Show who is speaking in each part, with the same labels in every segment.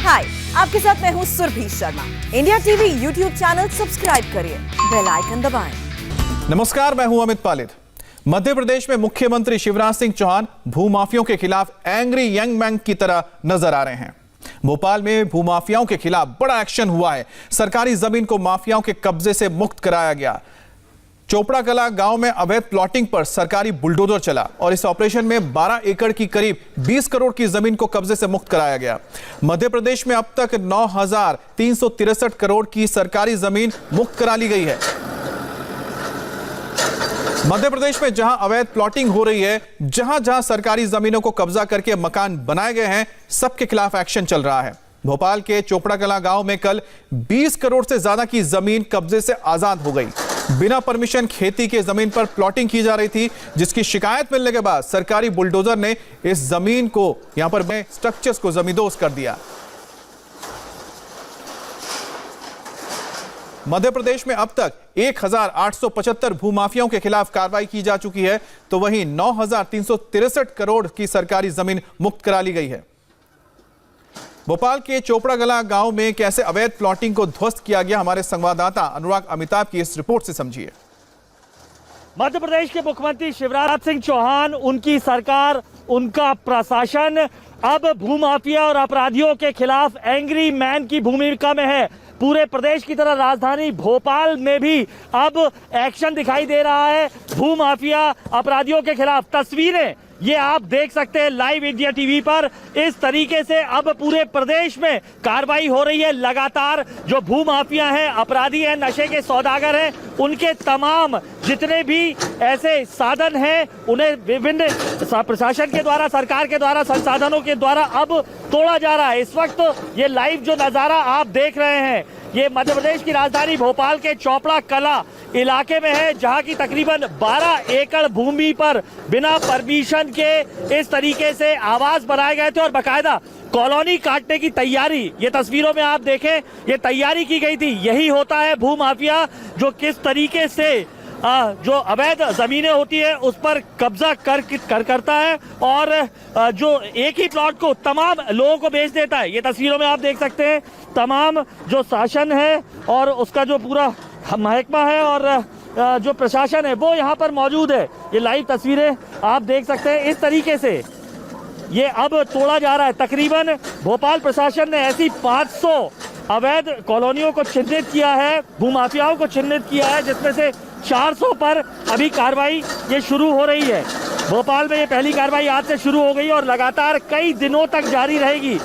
Speaker 1: हाय, आपके साथ मैं हूँ Surabhi Sharma. India TV YouTube channel subscribe करिए, बेल आइकन दबाएं।
Speaker 2: नमस्कार, मैं हूं अमित पालित। मध्य प्रदेश में मुख्यमंत्री शिवराज सिंह चौहान भूमाफियाओं के खिलाफ एंग्री यंग मैन की तरह नजर आ रहे हैं। भोपाल में भूमाफियाओं के खिलाफ बड़ा एक्शन हुआ है। सरकारी जमीन को माफियाओं के कब्जे से मुक्त कराया गया। चोपड़ा कला गांव में अवैध प्लॉटिंग पर सरकारी बुलडोजर चला और इस ऑपरेशन में 12 एकड़ की करीब 20 करोड़ की जमीन को कब्जे से मुक्त कराया गया। मध्य प्रदेश में अब तक 9,363 करोड़ की सरकारी जमीन मुक्त करा ली गई है। मध्य प्रदेश में जहां अवैध प्लॉटिंग हो रही है, जहां जहां सरकारी जमीनों को कब्जा करके मकान बनाए गए हैं, सबके खिलाफ एक्शन चल रहा है। भोपाल के चोपड़ा कला गांव में कल 20 करोड़ से ज्यादा की जमीन कब्जे से आजाद हो गई। बिना परमिशन खेती के जमीन पर प्लॉटिंग की जा रही थी, जिसकी शिकायत मिलने के बाद सरकारी बुलडोजर ने इस जमीन को यहां पर बने स्ट्रक्चर्स को जमींदोज कर दिया। मध्य प्रदेश में अब तक 1,875 भूमाफियाओं के खिलाफ कार्रवाई की जा चुकी है, तो वहीं 9,363 करोड़ की सरकारी जमीन मुक्त करा ली गई है। भोपाल के चोपड़ा कला गांव में कैसे अवैध प्लॉटिंग को ध्वस्त किया गया, हमारे संवाददाता अनुराग अमिताभ की इस रिपोर्ट से समझिए।
Speaker 3: मध्य प्रदेश के मुख्यमंत्री शिवराज सिंह चौहान, उनकी सरकार, उनका प्रशासन अब भूमाफिया और अपराधियों के खिलाफ एंग्री मैन की भूमिका में है। पूरे प्रदेश की तरह राजधानी भोपाल में भी अब एक्शन दिखाई दे रहा है भूमाफिया अपराधियों के खिलाफ। तस्वीरें ये आप देख सकते हैं लाइव इंडिया टीवी पर। इस तरीके से अब पूरे प्रदेश में कार्रवाई हो रही है। लगातार जो भूमाफिया हैं, अपराधी हैं, नशे के सौदागर हैं, उनके तमाम जितने भी ऐसे साधन हैं, उन्हें विभिन्न प्रशासन के द्वारा, सरकार के द्वारा, संसाधनों के द्वारा अब तोड़ा जा रहा है। इस वक्त ये लाइव जो नजारा आप देख रहे हैं, ये मध्य प्रदेश की राजधानी भोपाल के चोपड़ा कला इलाके में है, जहां की तकरीबन 12 एकड़ भूमि पर बिना परमिशन के इस तरीके से आवास बनाए गए थे और बाकायदा कॉलोनी काटने की तैयारी, ये तस्वीरों में आप देखें, ये तैयारी की गई थी। यही होता है भूमाफिया, जो किस तरीके से जो अवैध जमीनें होती है उस पर कब्जा करता है और जो एक ही प्लॉट को तमाम लोगों को बेच देता है। ये तस्वीरों में आप देख सकते हैं, तमाम जो शासन है और उसका जो पूरा महकमा है और जो प्रशासन है वो यहाँ पर मौजूद है। ये लाइव तस्वीरें आप देख सकते हैं। इस तरीके से ये अब तोड़ा जा रहा है। तकरीबन भोपाल प्रशासन ने ऐसी 500 अवैध कॉलोनियों को चिन्हित किया है, भूमाफियाओं को चिन्हित किया है, जिसमें से 400 पर अभी कार्रवाई ये शुरू हो रही है। भोपाल में ये पहली कार्रवाई आज से शुरू हो गई और लगातार कई दिनों तक जारी रहेगी।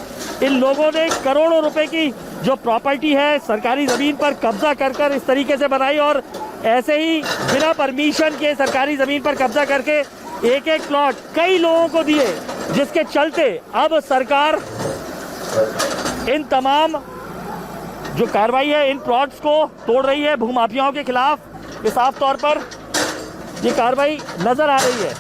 Speaker 3: इन लोगों ने करोड़ों रुपए की जो प्रॉपर्टी है सरकारी जमीन पर कब्जा कर इस तरीके से बनाई और ऐसे ही बिना परमिशन के सरकारी जमीन पर कब्जा करके एक एक प्लॉट कई लोगों को दिए, जिसके चलते अब सरकार इन तमाम जो कार्रवाई है इन प्लॉट्स को तोड़ रही है भूमाफियाओं के खिलाफ। ये साफ तौर पर ये कार्रवाई नजर आ रही है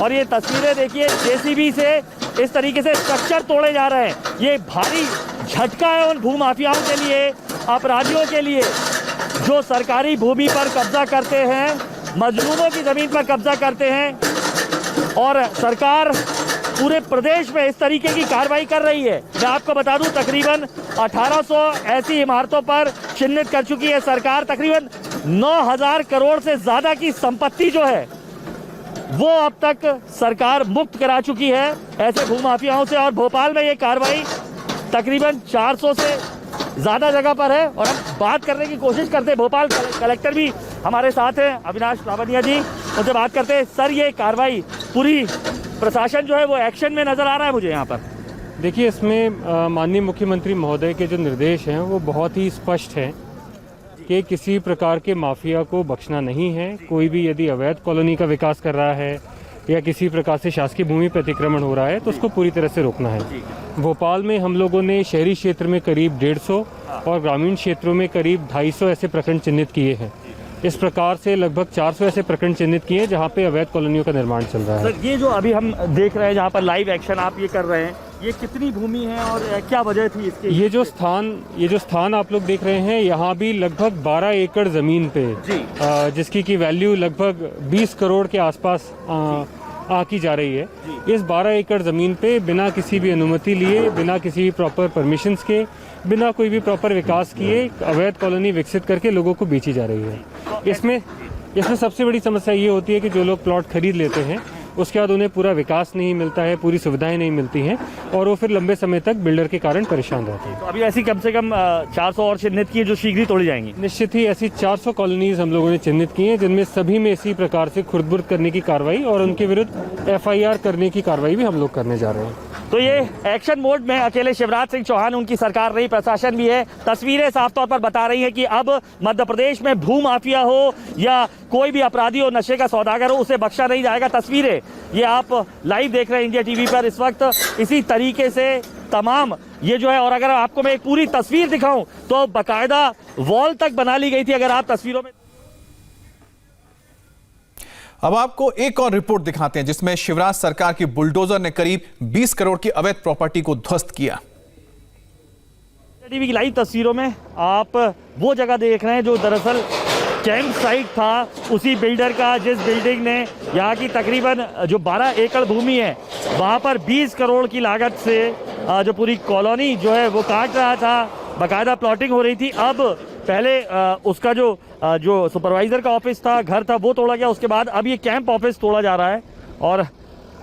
Speaker 3: और ये तस्वीरें देखिए, जेसीबी से इस तरीके से स्ट्रक्चर तोड़े जा रहे हैं। ये भारी झटका है उन भूमाफियाओं के लिए, अपराधियों के लिए, जो सरकारी भूमि पर कब्जा करते हैं, मजलूमों की जमीन पर कब्जा करते हैं और सरकार पूरे प्रदेश में इस तरीके की कार्रवाई कर रही है। मैं आपको बता दूं, तकरीबन 1800 ऐसी इमारतों पर चिन्हित कर चुकी है सरकार। तकरीबन 9,000 करोड़ से ज्यादा की संपत्ति जो है वो अब तक सरकार मुक्त करा चुकी है ऐसे भूमाफियाओं से। और भोपाल में ये कार्रवाई तकरीबन 400 से ज्यादा जगह पर है और हम बात करने की कोशिश करते हैं। भोपाल कलेक्टर भी हमारे साथ हैं, अविनाश लावनिया जी, उनसे बात करते हैं। सर, ये कार्रवाई पूरी प्रशासन जो है वो एक्शन में नजर आ रहा है मुझे यहाँ पर।
Speaker 4: देखिए, इसमें माननीय मुख्यमंत्री महोदय के जो निर्देश हैं वो बहुत ही स्पष्ट हैं कि किसी प्रकार के माफिया को बख्शना नहीं है। कोई भी यदि अवैध कॉलोनी का विकास कर रहा है या किसी प्रकार से शासकीय भूमि पर अतिक्रमण हो रहा है तो उसको पूरी तरह से रोकना है। भोपाल में हम लोगों ने शहरी क्षेत्र में करीब 150 और ग्रामीण क्षेत्रों में करीब 250 ऐसे प्रखंड चिन्हित किए हैं। इस प्रकार से लगभग 400 ऐसे प्रखंड चिन्हित किए जहां पे अवैध कॉलोनियों का निर्माण चल रहा है।
Speaker 3: सर, ये जो अभी हम देख रहे हैं जहां पर लाइव एक्शन आप ये कर रहे हैं, ये कितनी भूमि है और क्या वजह थी इसके?
Speaker 4: ये जो स्थान आप लोग देख रहे हैं, यहाँ भी लगभग 12 एकड़ जमीन पे जिसकी की वैल्यू लगभग 20 करोड़ के आसपास आकी जा रही है। इस 12 एकड़ ज़मीन पे बिना किसी भी अनुमति लिए, बिना किसी भी प्रॉपर परमिशंस के, बिना कोई भी प्रॉपर विकास किए अवैध कॉलोनी विकसित करके लोगों को बेची जा रही है। इसमें सबसे बड़ी समस्या ये होती है कि जो लोग प्लॉट खरीद लेते हैं उसके बाद उन्हें पूरा विकास नहीं मिलता है, पूरी सुविधाएं नहीं मिलती हैं और वो फिर लंबे समय तक बिल्डर के कारण परेशान रहते हैं।
Speaker 3: तो अभी ऐसी कम से कम 400 और चिन्हित की है जो शीघ्र ही तोड़ी जाएंगी।
Speaker 4: निश्चित ही ऐसी 400 कॉलोनीज हम लोगों ने चिन्हित की हैं जिनमें सभी में इसी प्रकार से खुर्द-बुर्द करने की कार्रवाई और उनके विरुद्ध FIR करने की कार्रवाई भी हम लोग करने जा रहे हैं।
Speaker 3: तो ये एक्शन मोड में अकेले शिवराज सिंह चौहान, उनकी सरकार नहीं, प्रशासन भी है। तस्वीरें साफ तौर पर बता रही हैं कि अब मध्य प्रदेश में भू माफिया हो या कोई भी अपराधी हो, नशे का सौदागर हो, उसे बख्शा नहीं जाएगा। तस्वीरें ये आप लाइव देख रहे हैं इंडिया टीवी पर इस वक्त। इसी तरीके से तमाम ये जो है, और अगर आपको मैं एक पूरी तस्वीर दिखाऊं तो बाकायदा वॉल तक बना ली गई थी। अगर आप तस्वीरों में
Speaker 2: अब आपको एक और रिपोर्ट दिखाते हैं जिसमें शिवराज सरकार की बुलडोजर ने करीब 20 करोड़ की अवैध प्रॉपर्टी को ध्वस्त किया।
Speaker 3: टीवी की लाइव तस्वीरों में आप वो जगह देख रहे हैं जो दरअसल कैंप साइट था उसी बिल्डर का, जिस बिल्डिंग ने यहाँ की तकरीबन जो 12 एकड़ भूमि है वहाँ पर 20 करोड़ की लागत से जो पूरी कॉलोनी जो है वो काट रहा था। बाकायदा प्लॉटिंग हो रही थी। अब पहले उसका जो सुपरवाइजर का ऑफिस था, घर था, वो तोड़ा गया। उसके बाद अब ये कैंप ऑफिस तोड़ा जा रहा है और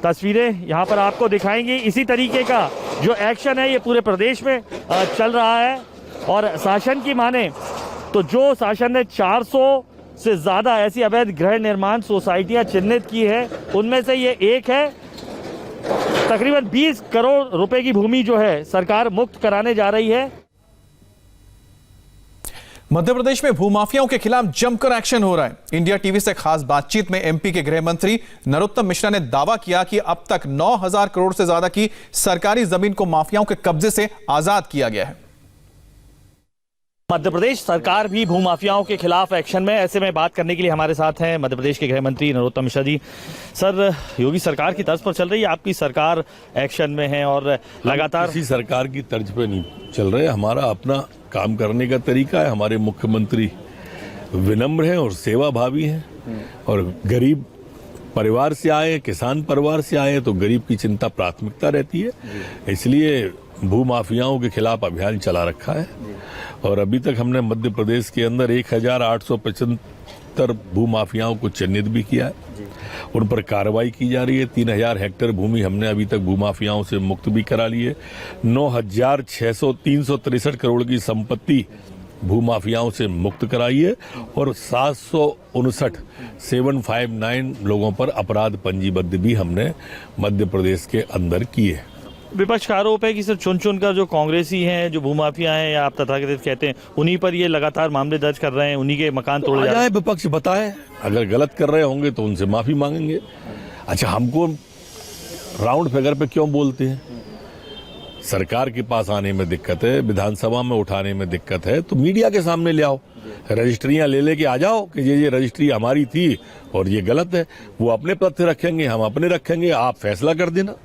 Speaker 3: तस्वीरें यहाँ पर आपको दिखाएंगी। इसी तरीके का जो एक्शन है ये पूरे प्रदेश में चल रहा है। और शासन की माने तो जो शासन ने 400 से ज़्यादा ऐसी अवैध गृह निर्माण सोसाइटियाँ चिन्हित की है, उनमें से ये एक है। तकरीबन 20 करोड़ रुपए की भूमि जो है सरकार मुक्त कराने जा रही है।
Speaker 2: मध्य प्रदेश में भूमाफियाओं के खिलाफ जमकर एक्शन हो रहा है। इंडिया टीवी से खास बातचीत में MP के गृह मंत्री नरोत्तम मिश्रा ने दावा किया कि अब तक 9,000 करोड़ से ज्यादा की सरकारी जमीन को माफियाओं के कब्जे से आजाद किया गया है।
Speaker 3: मध्य प्रदेश सरकार भी भूमाफियाओं के खिलाफ एक्शन में। ऐसे में बात करने के लिए हमारे साथ हैं मध्य प्रदेश के गृह मंत्री नरोत्तम मिश्रा जी। सर, योगी सरकार की तर्ज पर चल रही है, आपकी सरकार एक्शन में है और लगातार
Speaker 5: किसी सरकार की तर्ज पे नहीं चल रहे। हमारा अपना काम करने का तरीका है। हमारे मुख्यमंत्री विनम्र हैं और सेवा भावी हैं और गरीब परिवार से आए, किसान परिवार से आए तो गरीब की चिंता प्राथमिकता रहती है। इसलिए भूमाफियाओं के खिलाफ अभियान चला रखा है और अभी तक हमने मध्य प्रदेश के अंदर 1,875 भूमाफियाओं को चिन्हित भी किया है। उन पर कार्रवाई की जा रही है। 3,000 हेक्टेयर भूमि हमने अभी तक भूमाफियाओं से मुक्त भी करा ली है। 9,363 करोड़ की संपत्ति भूमाफियाओं से मुक्त कराई है और 759 लोगों पर अपराध पंजीबद्ध भी हमने मध्य प्रदेश के अंदर किए।
Speaker 3: विपक्ष का आरोप है कि सिर्फ चुन कर जो कांग्रेसी हैं, जो भूमाफिया हैं या आप तथाकथित कहते हैं, उन्हीं पर ये लगातार मामले दर्ज कर रहे हैं, उन्हीं के मकान तोड़े जा रहे हैं।
Speaker 5: विपक्ष बताए, अगर गलत कर रहे होंगे तो उनसे माफी मांगेंगे। अच्छा, हमको राउंड फिगर पे क्यों बोलते हैं? सरकार के पास आने में दिक्कत है, विधानसभा में उठाने में दिक्कत है तो मीडिया के सामने ले आओ, रजिस्ट्रियां ले के आ जाओ कि ये रजिस्ट्री हमारी थी और ये गलत है। वो अपने तथ्य रखेंगे, हम अपने रखेंगे, आप फैसला कर देना।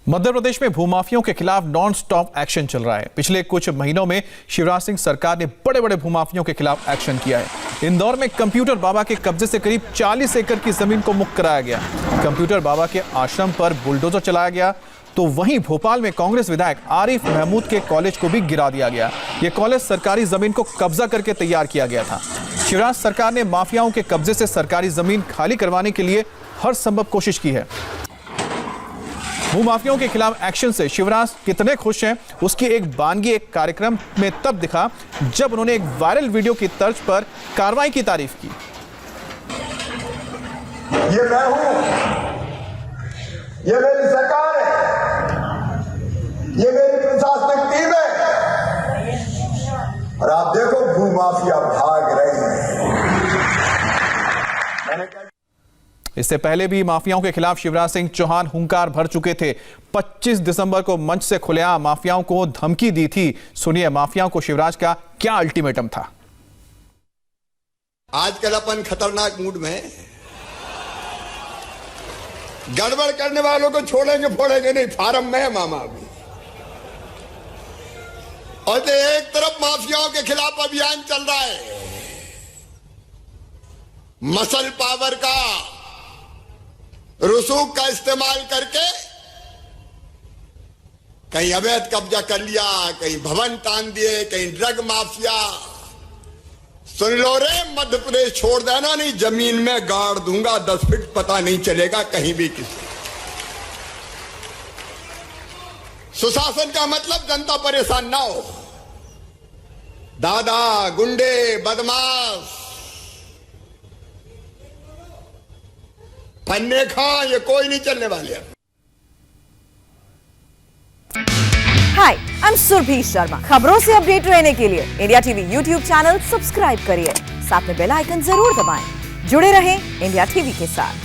Speaker 2: मध्य प्रदेश में भूमाफियों के खिलाफ नॉन स्टॉप एक्शन चल रहा है। पिछले कुछ महीनों में शिवराज सिंह सरकार ने बड़े बड़े भूमाफियों के खिलाफ एक्शन किया है। इंदौर में कंप्यूटर बाबा के कब्जे से करीब 40 एकड़ की जमीन को मुक्त कराया गया। कंप्यूटर बाबा के आश्रम पर बुलडोजर चलाया गया। तो वहीं भोपाल में कांग्रेस विधायक आरिफ महमूद के कॉलेज को भी गिरा दिया गया। यह कॉलेज सरकारी जमीन को कब्जा करके तैयार किया गया था। शिवराज सरकार ने माफियाओं के कब्जे से सरकारी जमीन खाली करवाने के लिए हर संभव कोशिश की है। भूमाफियाओं के खिलाफ एक्शन से शिवराज कितने खुश हैं, उसकी एक बानगी एक कार्यक्रम में तब दिखा जब उन्होंने एक वायरल वीडियो की तर्ज पर कार्रवाई की तारीफ की।
Speaker 6: ये मैं हूं, ये मेरी सरकार है, ये मेरी प्रशासनिक टीम है और आप देखो भूमाफिया भाग रहे हैं।
Speaker 2: इससे पहले भी माफियाओं के खिलाफ शिवराज सिंह चौहान हुंकार भर चुके थे। 25 दिसंबर को मंच से खुलेआम माफियाओं को धमकी दी थी। सुनिए माफियाओं को शिवराज का क्या अल्टीमेटम था।
Speaker 6: आजकल अपन खतरनाक मूड में, गड़बड़ करने वालों को छोड़ेंगे फोड़ेंगे नहीं, फार्म में है मामा अभी। और तो एक तरफ माफियाओं के खिलाफ अभियान चल रहा है, मसल पावर का रसूख का इस्तेमाल करके कहीं अवैध कब्जा कर लिया, कहीं भवन तान दिए, कहीं ड्रग माफिया। सुन लो रे, मध्य प्रदेश छोड़ देना, नहीं जमीन में गाड़ दूंगा 10 फीट, पता नहीं चलेगा कहीं भी किसी। सुशासन का मतलब जनता परेशान ना हो। दादा, गुंडे, बदमाश, फन्ने खां, ये कोई नहीं चलने वाले।
Speaker 1: हाय, आई एम सुरभि शर्मा। खबरों से अपडेट रहने के लिए India TV YouTube channel subscribe करिए, साथ में बेल आइकन जरूर दबाएं। जुड़े रहें इंडिया टीवी के साथ।